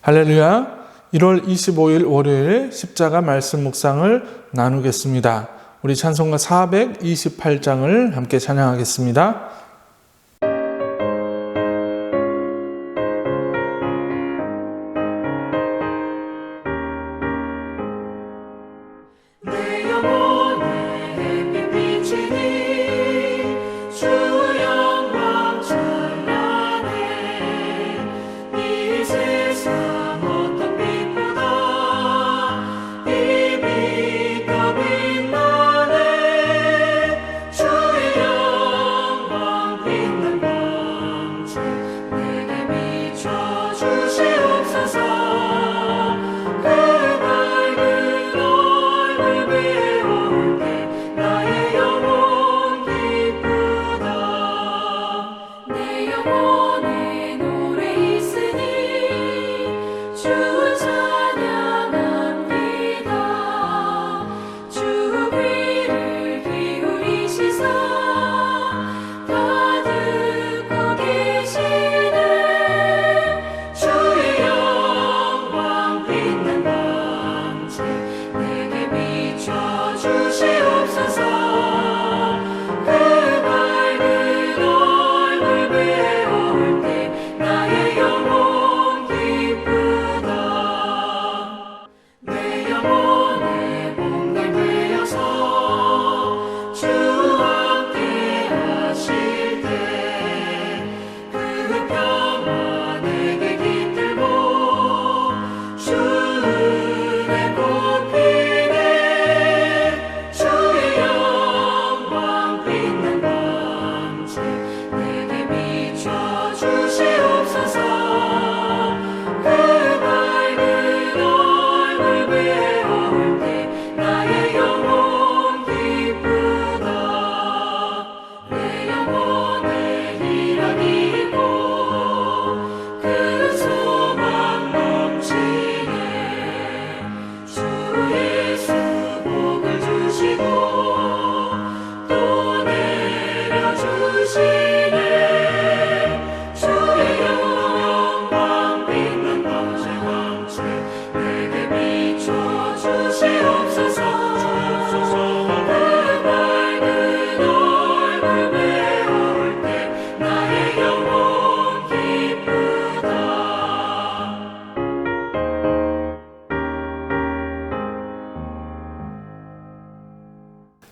할렐루야. 1월 25일 월요일 십자가 말씀 묵상을 나누겠습니다. 우리 찬송가 428장을 함께 찬양하겠습니다.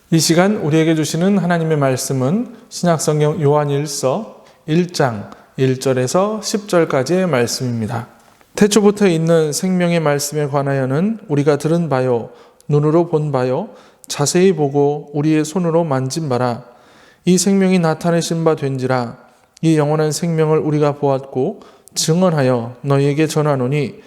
이 시간 우리에게 주시는 하나님의 말씀은 신약성경 요한일서 1장 1절에서 10절까지의 말씀입니다. 태초부터 있는 생명의 말씀에 관하여는 우리가 들은 바요, 눈으로 본 바요, 자세히 보고 우리의 손으로 만진 바라. 이 생명이 나타내신 바 된지라. 이 영원한 생명을 우리가 보았고 증언하여 너희에게 전하노니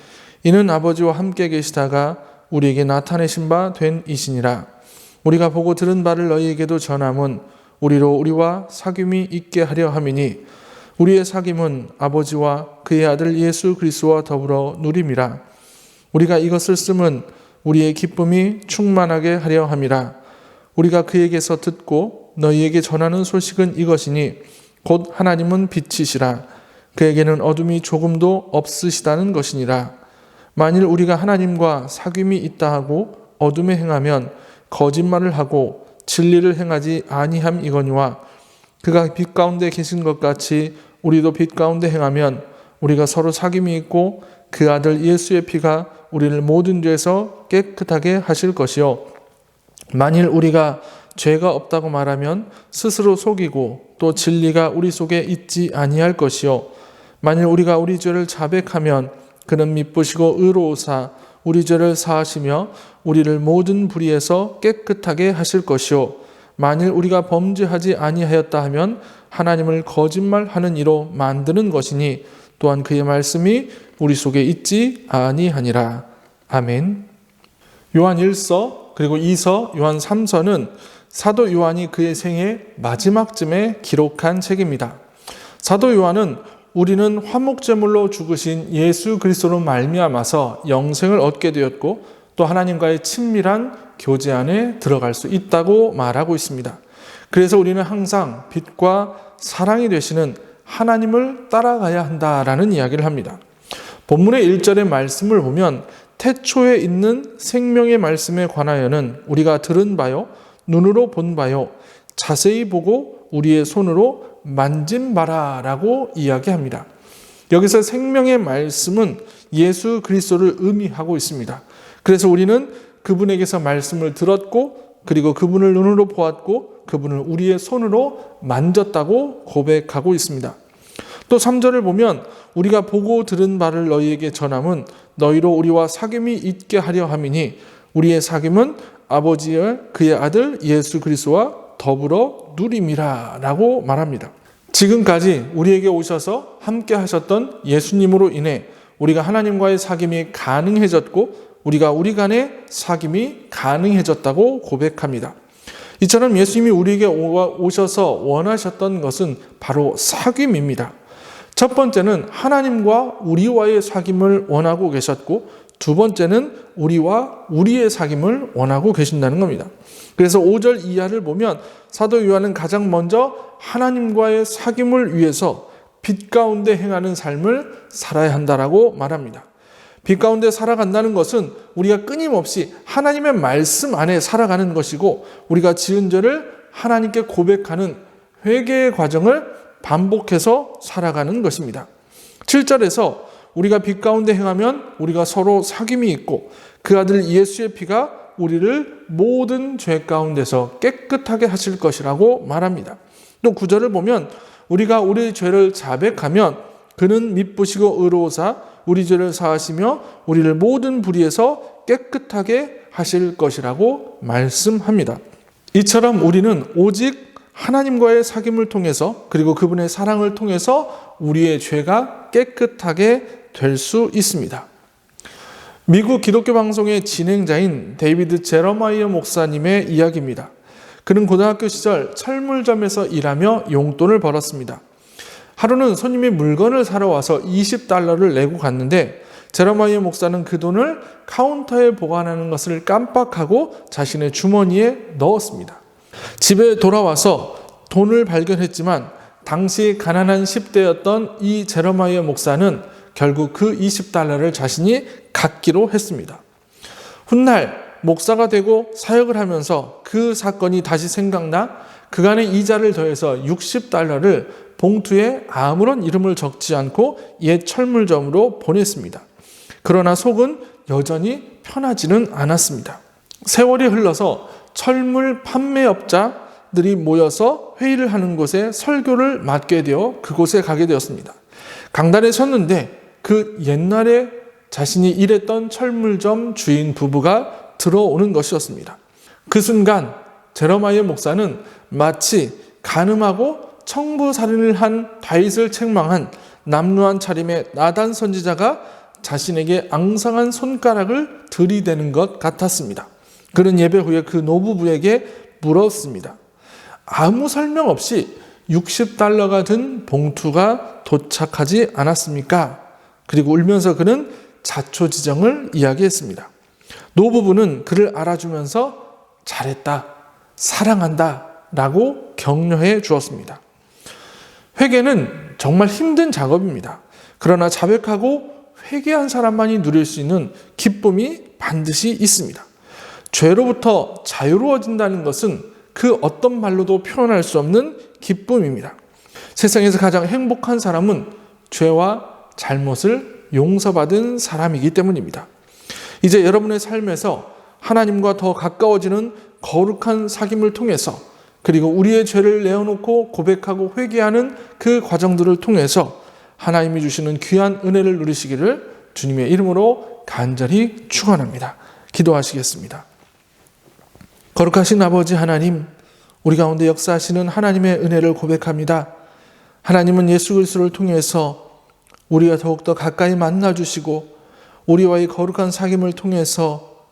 이는 아버지와 함께 계시다가 우리에게 나타내신 바 된 이시니라. 우리가 보고 들은 바를 너희에게도 전함은 우리로 우리와 사귐이 있게 하려 함이니 우리의 사귐은 아버지와 그의 아들 예수 그리스도와 더불어 누림이라. 우리가 이것을 쓰면 우리의 기쁨이 충만하게 하려 함이라. 우리가 그에게서 듣고 너희에게 전하는 소식은 이것이니 곧 하나님은 빛이시라. 그에게는 어둠이 조금도 없으시다는 것이니라. 만일 우리가 하나님과 사귐이 있다 하고 어둠에 행하면 거짓말을 하고 진리를 행하지 아니함이거니와 그가 빛 가운데 계신 것 같이 우리도 빛 가운데 행하면 우리가 서로 사귐이 있고 그 아들 예수의 피가 우리를 모든 죄에서 깨끗하게 하실 것이요 만일 우리가 죄가 없다고 말하면 스스로 속이고 또 진리가 우리 속에 있지 아니할 것이요 만일 우리가 우리 죄를 자백하면 그는 미쁘시고 의로우사 우리 죄를 사하시며 우리를 모든 불의에서 깨끗하게 하실 것이요 만일 우리가 범죄하지 아니하였다 하면 하나님을 거짓말하는 이로 만드는 것이니 또한 그의 말씀이 우리 속에 있지 아니하니라. 아멘. 요한 1서 그리고 2서 요한 3서는 사도 요한이 그의 생애 마지막쯤에 기록한 책입니다. 사도 요한은 우리는 화목제물로 죽으신 예수 그리스도로 말미암아서 영생을 얻게 되었고 또 하나님과의 친밀한 교제 안에 들어갈 수 있다고 말하고 있습니다. 그래서 우리는 항상 빛과 사랑이 되시는 하나님을 따라가야 한다라는 이야기를 합니다. 본문의 1절의 말씀을 보면 태초에 있는 생명의 말씀에 관하여는 우리가 들은 바요, 눈으로 본 바요, 자세히 보고 우리의 손으로 만진 바라라고 이야기합니다. 여기서 생명의 말씀은 예수 그리스도를 의미하고 있습니다. 그래서 우리는 그분에게서 말씀을 들었고 그리고 그분을 눈으로 보았고 그분을 우리의 손으로 만졌다고 고백하고 있습니다. 또 3절을 보면 우리가 보고 들은 바를 너희에게 전함은 너희로 우리와 사귐이 있게 하려 함이니 우리의 사귐은 아버지의 그의 아들 예수 그리스도와 더불어 누림이라 라고 말합니다. 지금까지 우리에게 오셔서 함께 하셨던 예수님으로 인해 우리가 하나님과의 사귐이 가능해졌고 우리가 우리 간의 사귐이 가능해졌다고 고백합니다. 이처럼 예수님이 우리에게 오셔서 원하셨던 것은 바로 사귐입니다. 첫 번째는 하나님과 우리와의 사귐을 원하고 계셨고 두 번째는 우리와 우리의 사귐을 원하고 계신다는 겁니다. 그래서 5절 이하를 보면 사도 요한은 가장 먼저 하나님과의 사귐을 위해서 빛 가운데 행하는 삶을 살아야 한다라고 말합니다. 빛 가운데 살아간다는 것은 우리가 끊임없이 하나님의 말씀 안에 살아가는 것이고 우리가 지은 죄를 하나님께 고백하는 회개의 과정을 반복해서 살아가는 것입니다. 7절에서 우리가 빛 가운데 행하면 우리가 서로 사귐이 있고 그 아들 예수의 피가 우리를 모든 죄 가운데서 깨끗하게 하실 것이라고 말합니다. 또 9절을 보면 우리가 우리의 죄를 자백하면 그는 미쁘시고 의로우사 우리 죄를 사하시며 우리를 모든 불의에서 깨끗하게 하실 것이라고 말씀합니다. 이처럼 우리는 오직 하나님과의 사귐을 통해서 그리고 그분의 사랑을 통해서 우리의 죄가 깨끗하게 될 수 있습니다. 미국 기독교 방송의 진행자인 데이비드 제러마이어 목사님의 이야기입니다. 그는 고등학교 시절 철물점에서 일하며 용돈을 벌었습니다. 하루는 손님이 물건을 사러 와서 $20를 내고 갔는데 제러마이어 목사는 그 돈을 카운터에 보관하는 것을 깜빡하고 자신의 주머니에 넣었습니다. 집에 돌아와서 돈을 발견했지만 당시 가난한 10대였던 이 제러마이어 목사는 결국 그 $20를 자신이 갖기로 했습니다. 훗날 목사가 되고 사역을 하면서 그 사건이 다시 생각나 그간의 이자를 더해서 $60를 봉투에 아무런 이름을 적지 않고 옛 철물점으로 보냈습니다. 그러나 속은 여전히 편하지는 않았습니다. 세월이 흘러서 철물 판매업자들이 모여서 회의를 하는 곳에 설교를 맡게 되어 그곳에 가게 되었습니다. 강단에 섰는데 그 옛날에 자신이 일했던 철물점 주인 부부가 들어오는 것이었습니다. 그 순간 제러마이어 목사는 마치 간음하고 청부살인을 한 다윗을 책망한 남루한 차림의 나단 선지자가 자신에게 앙상한 손가락을 들이대는 것 같았습니다. 그는 예배 후에 그 노부부에게 물었습니다. 아무 설명 없이 $60가 든 봉투가 도착하지 않았습니까? 그리고 울면서 그는 자초지정을 이야기했습니다. 노부부는 그를 알아주면서 잘했다, 사랑한다 라고 격려해 주었습니다. 회개는 정말 힘든 작업입니다. 그러나 자백하고 회개한 사람만이 누릴 수 있는 기쁨이 반드시 있습니다. 죄로부터 자유로워진다는 것은 그 어떤 말로도 표현할 수 없는 기쁨입니다. 세상에서 가장 행복한 사람은 죄와 잘못을 용서받은 사람이기 때문입니다. 이제 여러분의 삶에서 하나님과 더 가까워지는 거룩한 사귐을 통해서 그리고 우리의 죄를 내어놓고 고백하고 회개하는 그 과정들을 통해서 하나님이 주시는 귀한 은혜를 누리시기를 주님의 이름으로 간절히 축원합니다. 기도하시겠습니다. 거룩하신 아버지 하나님, 우리 가운데 역사하시는 하나님의 은혜를 고백합니다. 하나님은 예수 그리스도를 통해서 우리가 더욱더 가까이 만나주시고 우리와의 거룩한 사귐을 통해서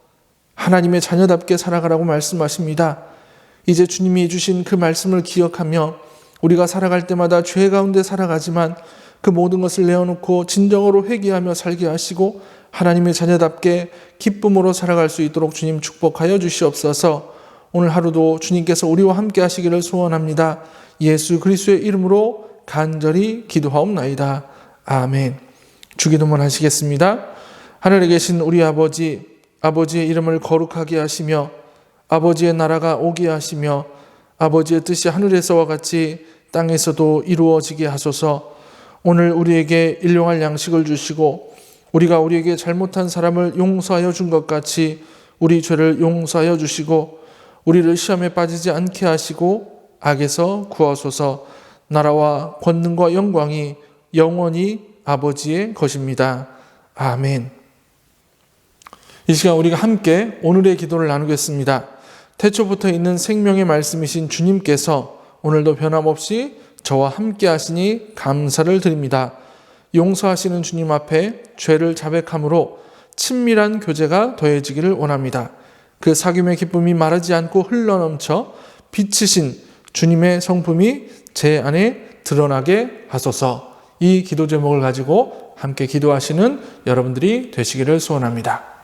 하나님의 자녀답게 살아가라고 말씀하십니다. 이제 주님이 주신 그 말씀을 기억하며 우리가 살아갈 때마다 죄 가운데 살아가지만 그 모든 것을 내어놓고 진정으로 회개하며 살게 하시고 하나님의 자녀답게 기쁨으로 살아갈 수 있도록 주님 축복하여 주시옵소서. 오늘 하루도 주님께서 우리와 함께 하시기를 소원합니다. 예수 그리스도의 이름으로 간절히 기도하옵나이다. 아멘. 주기도문 하시겠습니다. 하늘에 계신 우리 아버지, 아버지의 이름을 거룩하게 하시며 아버지의 나라가 오게 하시며 아버지의 뜻이 하늘에서와 같이 땅에서도 이루어지게 하소서. 오늘 우리에게 일용할 양식을 주시고 우리가 우리에게 잘못한 사람을 용서하여 준 것 같이 우리 죄를 용서하여 주시고 우리를 시험에 빠지지 않게 하시고 악에서 구하소서. 나라와 권능과 영광이 영원히 아버지의 것입니다. 아멘. 이 시간 우리가 함께 오늘의 기도를 나누겠습니다. 태초부터 있는 생명의 말씀이신 주님께서 오늘도 변함없이 저와 함께 하시니 감사를 드립니다. 용서하시는 주님 앞에 죄를 자백함으로 친밀한 교제가 더해지기를 원합니다. 그 사귐의 기쁨이 마르지 않고 흘러넘쳐 빛이신 주님의 성품이 제 안에 드러나게 하소서. 이 기도 제목을 가지고 함께 기도하시는 여러분들이 되시기를 소원합니다.